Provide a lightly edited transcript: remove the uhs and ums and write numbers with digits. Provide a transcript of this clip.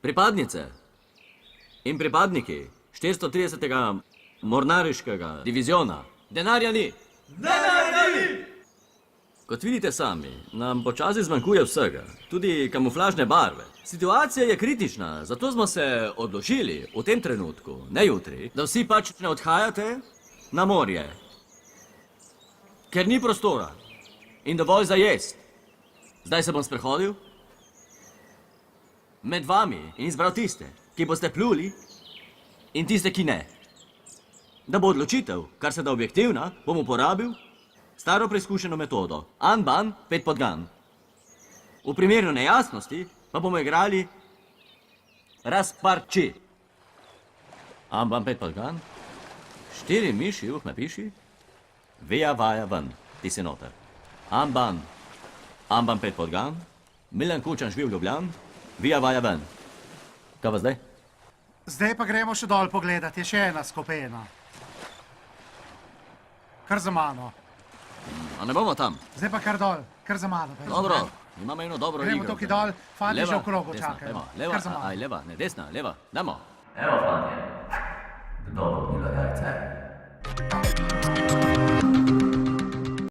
Pripadnice in pripadniki 430. mornariškega diviziona. Denarja ni. Denarja ni! Kot vidite sami, nam počasi zmanjkuje vsega, tudi kamuflažne barve. Situacija je kritična, zato smo se odločili v tem trenutku, ne jutri, da vsi pač ne odhajate na morje. Ker ni prostora in dovolj za jest. Zdaj se bom sprehodil med vami in izbral tiste, ki boste pluli in tiste, ki ne. Da bo odločitev, kar se da objektivna, bom uporabil staro preizkušeno metodo. An-ban, 5 podgan. V primeru nejasnosti pa bomo igrali razparči. An-ban, 5 podgan. 4 miši, me piši. Veja, vaja, ven. Ti si noter. An-ban. An-ban, 5 podgan. Milan Kučan, Žviv, Ljubljan. Veja, vaja, ven. Kaj pa zdaj? Zdaj pa gremo še dol pogledat, je še ena skupina. Kar za mano. A ne bomo tam? Zdaj pa kar dol, kar za mano. Dobro, imamo eno dobro igro. Gremo tukaj dol, fanti že v krogu čakajo. Leva, Kar za mano. aj, leva, ne, desna, leva, damo. Evo, fantje, kdo bo bilo jajce?